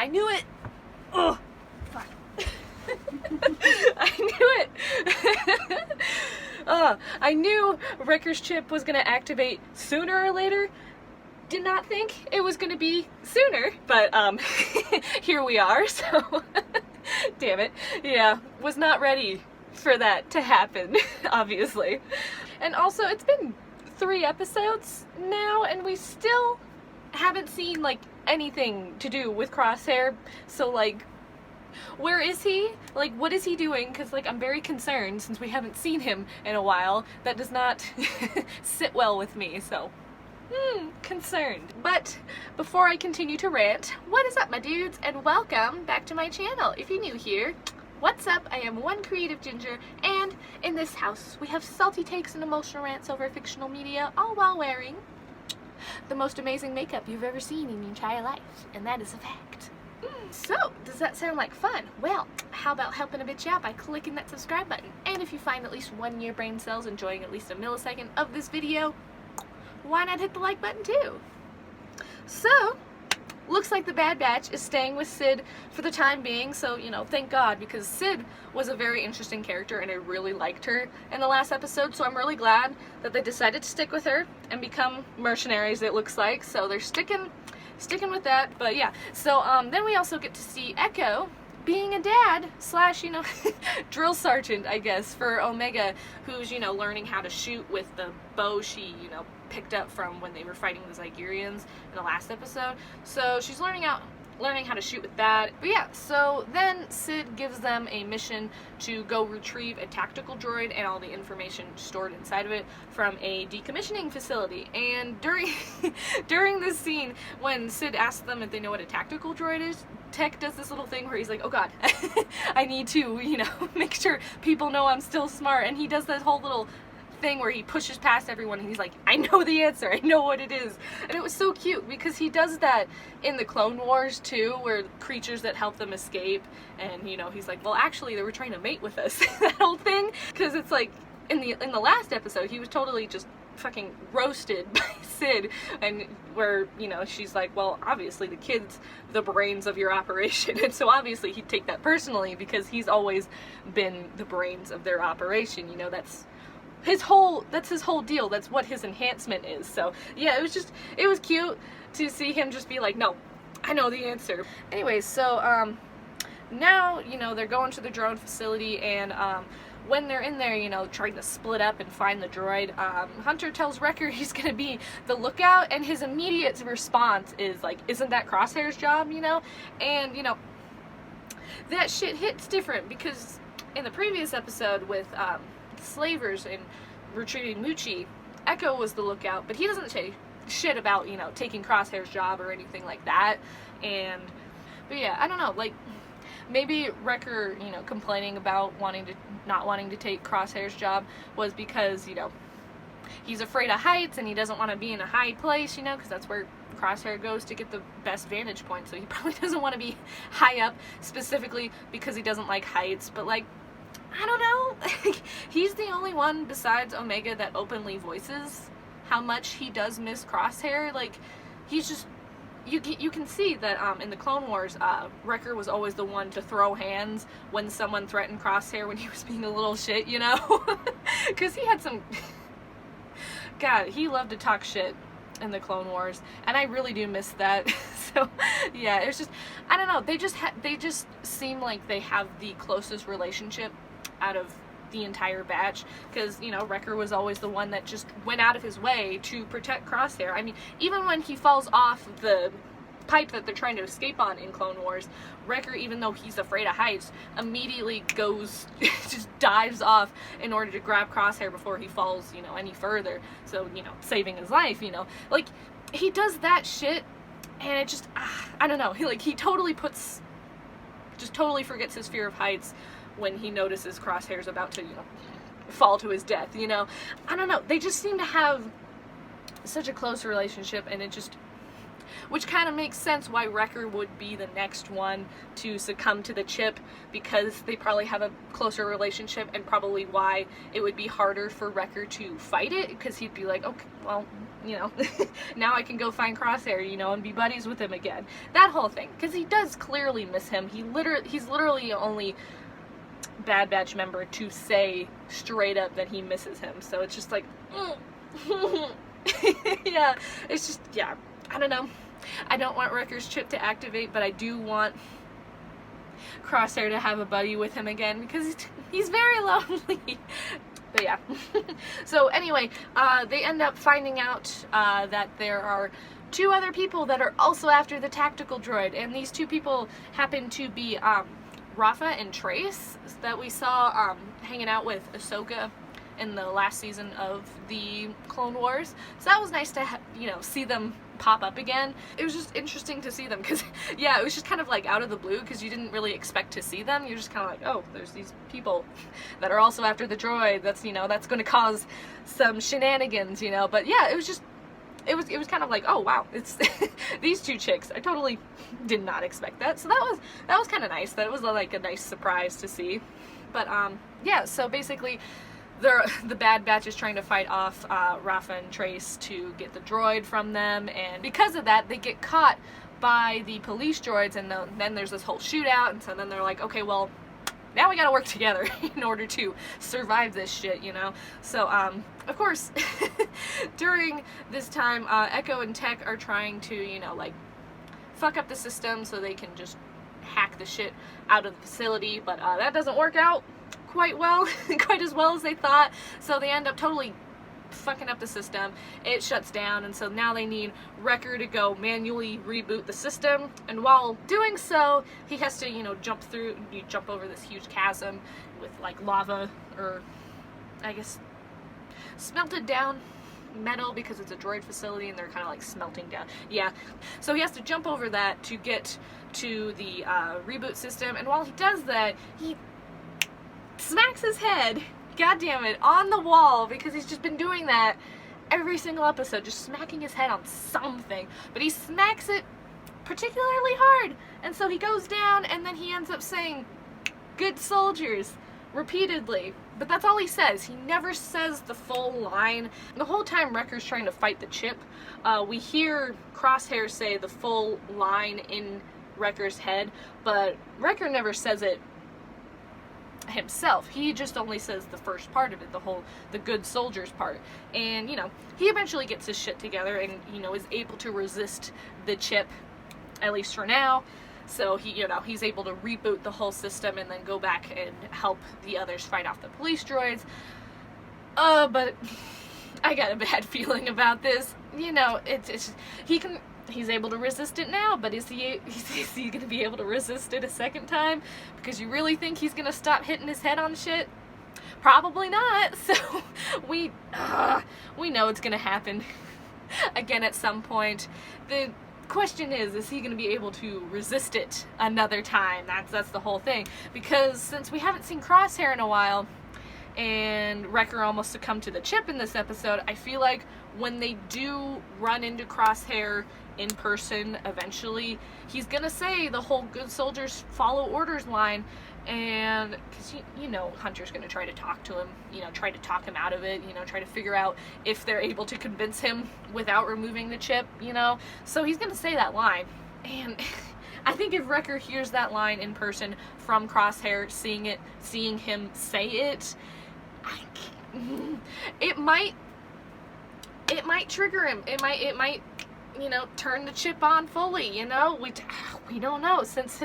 I knew it! Ugh! Fuck. I knew it! I knew Wrecker's chip was gonna activate sooner or later. Did not think it was gonna be sooner, but here we are, so damn it. Yeah, was not ready for that to happen, obviously. And also, it's been 3 episodes now, and we still haven't seen, like, anything to do with Crosshair, so, like, where is he? Like, what is he doing? Because, like, I'm very concerned since we haven't seen him in a while. That does not sit well with me, so concerned. But before I continue to rant, what is up, my dudes, and welcome back to my channel. If you're new here, what's up? I am one creative ginger, and in this house we have salty takes and emotional rants over fictional media, all while wearing the most amazing makeup you've ever seen in your entire life, and that is a fact. So, does that sound like fun? Well, how about helping a bitch out by clicking that subscribe button? And if you find at least one of your brain cells enjoying at least a millisecond of this video, why not hit the like button too? So, looks like the Bad Batch is staying with Sid for the time being, so, you know, thank God, because Sid was a very interesting character and I really liked her in the last episode, so I'm really glad that they decided to stick with her and become mercenaries, it looks like. So they're sticking with that. But yeah, so then we also get to see Echo being a dad slash, you know, drill sergeant, I guess, for Omega, who's, you know, learning how to shoot with the bow she, you know, picked up from when they were fighting the Zygerians in the last episode. So she's learning how to shoot with that. But yeah, so then Sid gives them a mission to go retrieve a tactical droid and all the information stored inside of it from a decommissioning facility. And during this scene, when Sid asks them if they know what a tactical droid is, Tech does this little thing where he's like, oh god, I need to, you know, make sure people know I'm still smart. And he does that whole little thing where he pushes past everyone and he's like, I know the answer, I know what it is. And it was so cute because he does that in the Clone Wars too, where creatures that help them escape, and, you know, he's like, well, actually they were trying to mate with us. That whole thing, because it's like in the last episode he was totally just fucking roasted by Sid, and where, you know, she's like, well, obviously the kid's the brains of your operation, and so obviously he'd take that personally because he's always been the brains of their operation, you know, that's his whole deal, that's what his enhancement is. So yeah, it was cute to see him just be like, no, I know the answer. Anyways, so now, you know, they're going to the drone facility, and when they're in there, you know, trying to split up and find the droid, Hunter tells Wrecker he's gonna be the lookout, and his immediate response is like, isn't that Crosshair's job, you know? And, you know, that shit hits different because in the previous episode with slavers and retrieving Muchi, Echo was the lookout, but he doesn't say shit about, you know, taking Crosshair's job or anything like that. But yeah, I don't know, like, maybe Wrecker, you know, complaining about not wanting to take Crosshair's job was because, you know, he's afraid of heights and he doesn't want to be in a high place, you know, because that's where Crosshair goes to get the best vantage point, so he probably doesn't want to be high up specifically because he doesn't like heights. But, like, I don't know, he's the only one besides Omega that openly voices how much he does miss Crosshair. Like, he's just, you can see that in the Clone Wars, Wrecker was always the one to throw hands when someone threatened Crosshair when he was being a little shit, you know? Because he had some, God, he loved to talk shit in the Clone Wars, and I really do miss that. So yeah, it's just, I don't know, they just seem like they have the closest relationship out of the entire batch, because, you know, Wrecker was always the one that just went out of his way to protect Crosshair. I mean, even when he falls off the pipe that they're trying to escape on in Clone Wars, Wrecker, even though he's afraid of heights, immediately goes, just dives off in order to grab Crosshair before he falls, you know, any further. So, you know, saving his life, you know. Like, he does that shit, and it just, I don't know, he totally forgets his fear of heights when he notices Crosshair's about to, you know, fall to his death, you know. I don't know, they just seem to have such a close relationship, and it just, which kind of makes sense why Wrecker would be the next one to succumb to the chip, because they probably have a closer relationship, and probably why it would be harder for Wrecker to fight it, because he'd be like, okay, well, you know, now I can go find Crosshair, you know, and be buddies with him again. That whole thing, because he does clearly miss him. He's literally the only Bad Batch member to say straight up that he misses him. So it's just like, yeah, it's just, yeah, I don't know. I don't want Wrecker's chip to activate, but I do want Crosshair to have a buddy with him again, because he's very lonely. But yeah. So anyway, they end up finding out that there are 2 other people that are also after the tactical droid, and these 2 people happen to be Rafa and Trace that we saw hanging out with Ahsoka in the last season of the Clone Wars. So that was nice to you know, see them pop up again. It was just interesting to see them, because yeah, it was just kind of like out of the blue, because you didn't really expect to see them. You're just kind of like, oh, there's these people that are also after the droid. That's, you know, that's going to cause some shenanigans, you know. But yeah, it was just, it was kind of like, oh wow, it's these 2 chicks. I totally did not expect that. So that was kind of nice. That was like a nice surprise to see. But yeah, so basically the Bad Batch is trying to fight off Rafa and Trace to get the droid from them, and because of that, they get caught by the police droids, and then there's this whole shootout, and so then they're like, okay, well, now we gotta work together in order to survive this shit, you know? So, of course, during this time, Echo and Tech are trying to, you know, like, fuck up the system so they can just hack the shit out of the facility, but that doesn't work out quite as well as they thought, so they end up totally fucking up the system. It shuts down, and so now they need Wrecker to go manually reboot the system, and while doing so, he has to, you know, jump over this huge chasm with like lava, or I guess smelted down metal, because it's a droid facility and they're kind of like smelting down. Yeah, so he has to jump over that to get to the reboot system, and while he does that, he smacks his head, god damn it, on the wall, because he's just been doing that every single episode, just smacking his head on something, but he smacks it particularly hard, and so he goes down, and then he ends up saying, "Good soldiers," repeatedly, but that's all he says. He never says the full line. The whole time Wrecker's trying to fight the chip, we hear Crosshair say the full line in Wrecker's head, but Wrecker never says it himself. He just only says the first part of it, the good soldiers part. And, you know, he eventually gets his shit together and, you know, is able to resist the chip, at least for now. So he, you know, he's able to reboot the whole system and then go back and help the others fight off the police droids. But I got a bad feeling about this. You know, he's able to resist it now, but is he going to be able to resist it a second time? Because you really think he's going to stop hitting his head on shit? Probably not. So we know it's going to happen again at some point. The question is he going to be able to resist it another time? That's the whole thing. Because since we haven't seen Crosshair in a while, and Wrecker almost succumbed to the chip in this episode, I feel like when they do run into Crosshair in person eventually, he's gonna say the whole "good soldiers follow orders" line, and because you know Hunter's gonna try to talk to him, you know, try to talk him out of it, you know, try to figure out if they're able to convince him without removing the chip, you know, so he's gonna say that line. And I think if Wrecker hears that line in person from Crosshair, seeing him say it, it might trigger him. It might, you know, turn the chip on fully, you know? We don't know, since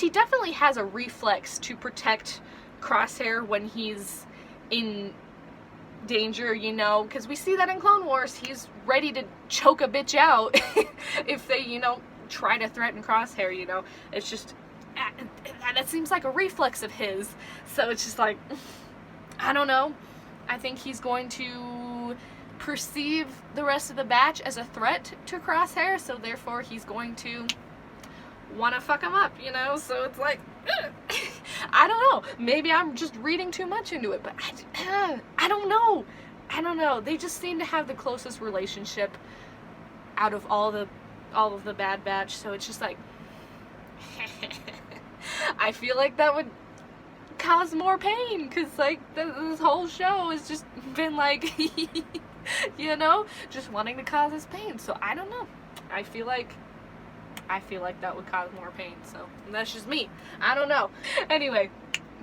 he definitely has a reflex to protect Crosshair when he's in danger, you know, because we see that in Clone Wars. He's ready to choke a bitch out if they, you know, try to threaten Crosshair, you know. It's just, that seems like a reflex of his, so it's just like, I don't know. I think he's going to perceive the rest of the batch as a threat to Crosshair, so therefore he's going to want to fuck him up, you know? So it's like, I don't know. Maybe I'm just reading too much into it, but I don't know. I don't know. They just seem to have the closest relationship out of all of the Bad Batch, so it's just like, I feel like that would cause more pain, because like this whole show has just been like You know, just wanting to cause us pain. So I don't know. I feel like that would cause more pain. So that's just me. I don't know. Anyway,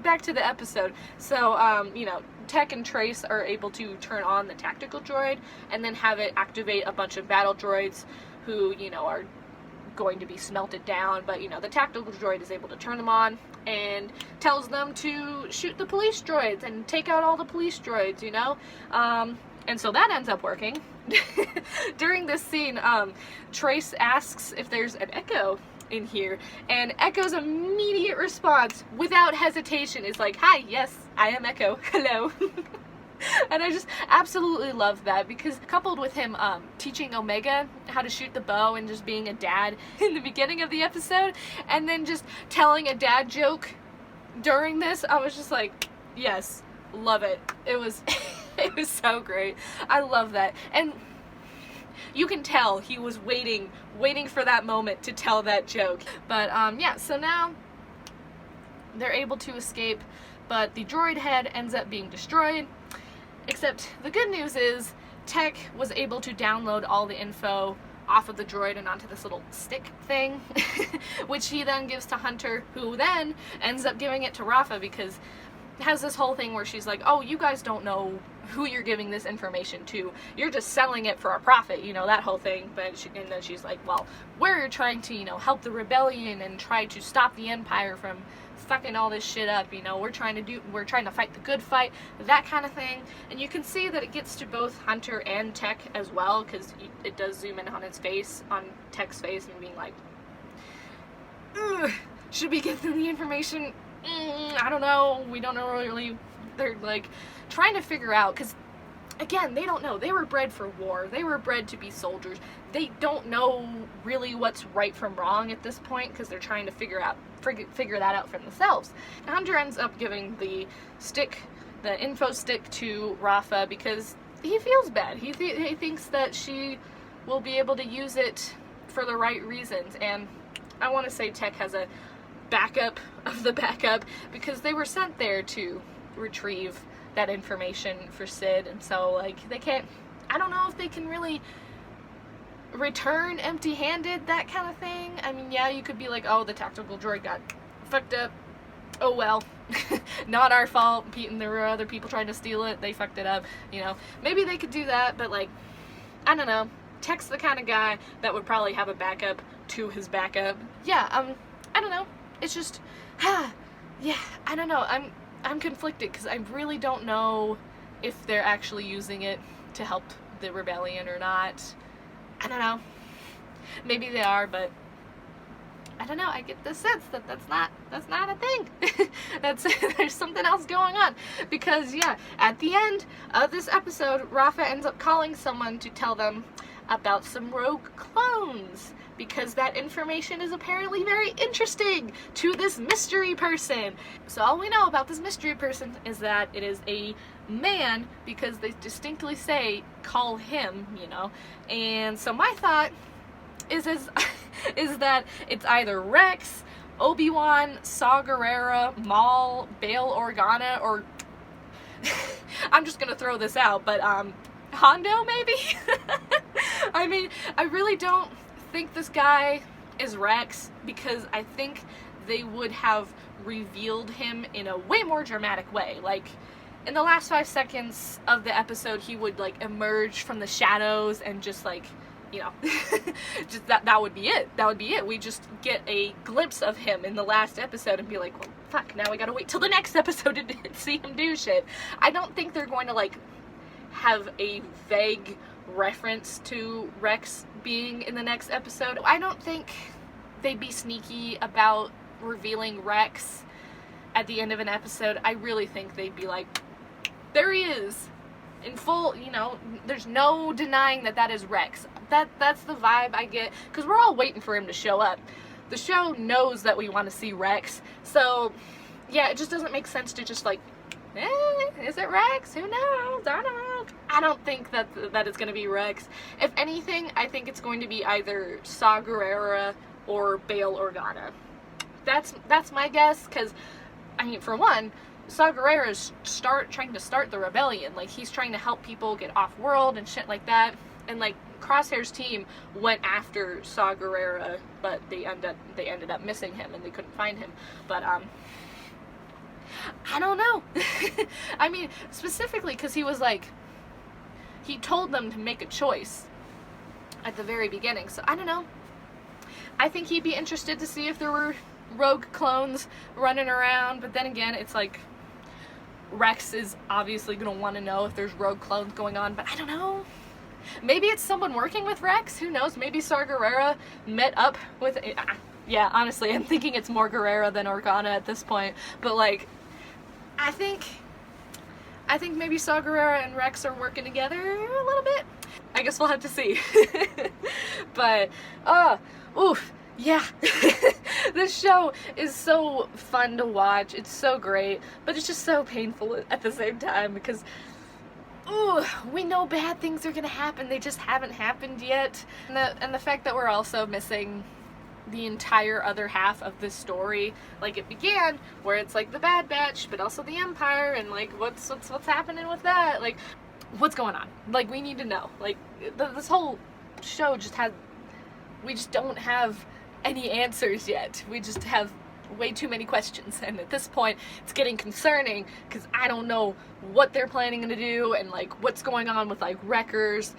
back to the episode. So, you know, Tech and Trace are able to turn on the tactical droid and then have it activate a bunch of battle droids who, you know, are going to be smelted down. But, you know, the tactical droid is able to turn them on and tells them to shoot the police droids and take out all the police droids, you know? And so that ends up working. During this scene, Trace asks if there's an Echo in here, and Echo's immediate response, without hesitation, is like, "Hi, yes, I am Echo. Hello." And I just absolutely love that, because coupled with him teaching Omega how to shoot the bow and just being a dad in the beginning of the episode, and then just telling a dad joke during this, I was just like, yes, love it. It was it was so great. I love that. And you can tell he was waiting for that moment to tell that joke. But yeah, so now they're able to escape, but the droid head ends up being destroyed. Except the good news is Tech was able to download all the info off of the droid and onto this little stick thing, which he then gives to Hunter, who then ends up giving it to Rafa, because it has this whole thing where she's like, "Oh, you guys don't know who you're giving this information to. You're just selling it for a profit," you know, that whole thing. But and then she's like, "Well, we're trying to, you know, help the rebellion and try to stop the Empire from fucking all this shit up, you know, we're trying to fight the good fight," that kind of thing. And you can see that it gets to both Hunter and Tech as well, because it does zoom in on his face, on Tech's face, and being like, "Ugh, should we get them the information? I don't know, we don't know really." They're like trying to figure out, because again, they don't know. They were bred for war. They were bred to be soldiers. They don't know really what's right from wrong at this point, because they're trying to figure that out for themselves. Hunter ends up giving the info stick to Rafa, because he feels bad. He thinks that she will be able to use it for the right reasons. And I want to say Tech has a backup of the backup, because they were sent there to retrieve that information for Sid, and so like they can't, I don't know if they can really return empty-handed, that kind of thing. I mean, yeah, you could be like, "Oh, the tactical droid got fucked up, oh well, not our fault, Pete, and there were other people trying to steal it, they fucked it up," you know. Maybe they could do that, but like, I don't know. Tech's the kind of guy that would probably have a backup to his backup. Yeah, I don't know. It's just, yeah, I don't know. I'm conflicted, because I really don't know if they're actually using it to help the rebellion or not. I don't know. Maybe they are, but I don't know. I get the sense that that's not a thing. There's something else going on, because yeah, at the end of this episode, Rafa ends up calling someone to tell them about some rogue clones, because that information is apparently very interesting to this mystery person. So all we know about this mystery person is that it is a man, because they distinctly say, "Call him," you know. And so my thought is that it's either Rex, Obi-Wan, Saw Gerrera, Maul, Bail Organa, or I'm just gonna throw this out, but Hondo maybe? I mean, I really don't think this guy is Rex, because I think they would have revealed him in a way more dramatic way. Like, in the last 5 seconds of the episode, he would like emerge from the shadows and just like, you know, just that would be it. That would be it. We just get a glimpse of him in the last episode and be like, well, fuck, now we gotta wait till the next episode to see him do shit. I don't think they're going to like have a vague reference to Rex being in the next episode. I don't think they'd be sneaky about revealing Rex at the end of an episode. I really think they'd be like, there he is, in full, you know, there's no denying that is Rex. That's the vibe I get, because we're all waiting for him to show up. The show knows that we want to see Rex, so yeah, it just doesn't make sense to just like, is it Rex? Who knows? I don't know. I don't think that it's going to be Rex. If anything, I think it's going to be either Saw Gerrera or Bail Organa. That's my guess, because, I mean, for one, Saw Gerrera's trying to start the rebellion. Like, he's trying to help people get off world and shit like that. And like, Crosshair's team went after Saw Gerrera, but they ended up missing him and they couldn't find him. But I don't know. I mean, specifically because he was like, he told them to make a choice at the very beginning. So I don't know. I think he'd be interested to see if there were rogue clones running around, but then again, it's like, Rex is obviously going to want to know if there's rogue clones going on, but I don't know. Maybe it's someone working with Rex, who knows? Maybe Saw Gerrera met up with, yeah, honestly, I'm thinking it's more Gerrera than Organa at this point, but like, I think maybe Saw Gerrera and Rex are working together a little bit. I guess we'll have to see. But, oof, yeah. This show is so fun to watch. It's so great, but it's just so painful at the same time because, ooh, we know bad things are gonna happen. They just haven't happened yet. And the fact that we're also missing the entire other half of this story, like it began where it's like the Bad Batch, but also the Empire, and like what's happening with that? Like, what's going on? Like, we need to know. Like, this whole show we just don't have any answers yet. We just have way too many questions, and at this point it's getting concerning because I don't know what they're planning to do and like what's going on with like Wrecker's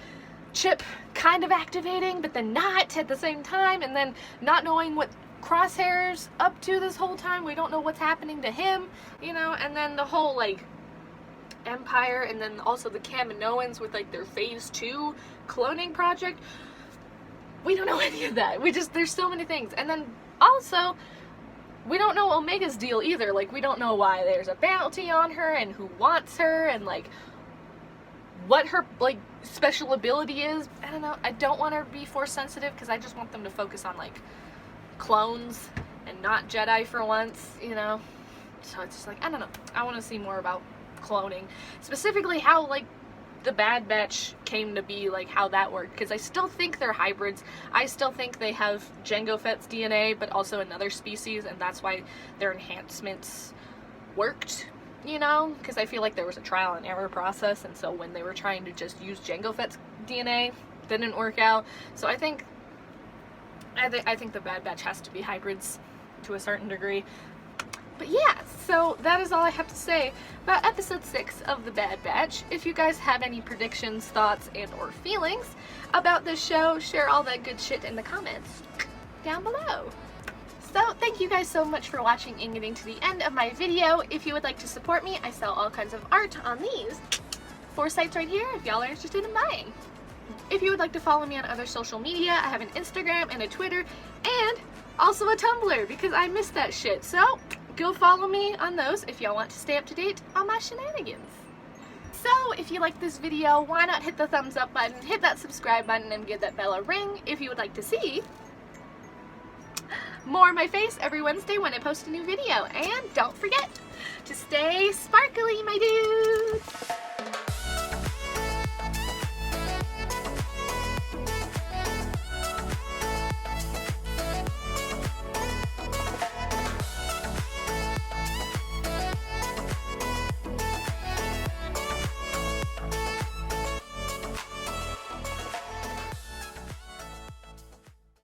chip kind of activating but then not at the same time, and then not knowing what Crosshair's up to this whole time. We don't know what's happening to him, you know, and then the whole like Empire, and then also the Kaminoans with like their phase 2 cloning project. We don't know any of that. There's so many things. And then also, we don't know Omega's deal either. Like, we don't know why there's a bounty on her and who wants her and like what her like special ability is. I don't know. I don't want her to be Force sensitive because I just want them to focus on like clones and not Jedi for once, you know. So it's just like, I don't know. I want to see more about cloning, specifically how like the Bad Batch came to be, like how that worked, because I still think they're hybrids. I still think they have Jango Fett's DNA but also another species, and that's why their enhancements worked, you know, because I feel like there was a trial and error process, and so when they were trying to just use Jango Fett's DNA, didn't work out. So I think the Bad Batch has to be hybrids to a certain degree. But yeah, so that is all I have to say about episode 6 of The Bad Batch. If you guys have any predictions, thoughts, and or feelings about this show, share all that good shit in the comments down below. So thank you guys so much for watching and getting to the end of my video. If you would like to support me, I sell all kinds of art on these 4 sites right here if y'all are interested in buying. If you would like to follow me on other social media, I have an Instagram and a Twitter and also a Tumblr because I missed that shit. So go follow me on those if y'all want to stay up to date on my shenanigans. So if you like this video, why not hit the thumbs up button, hit that subscribe button, and give that bell a ring if you would like to see more of my face every Wednesday when I post a new video. And don't forget to stay sparkly, my dudes!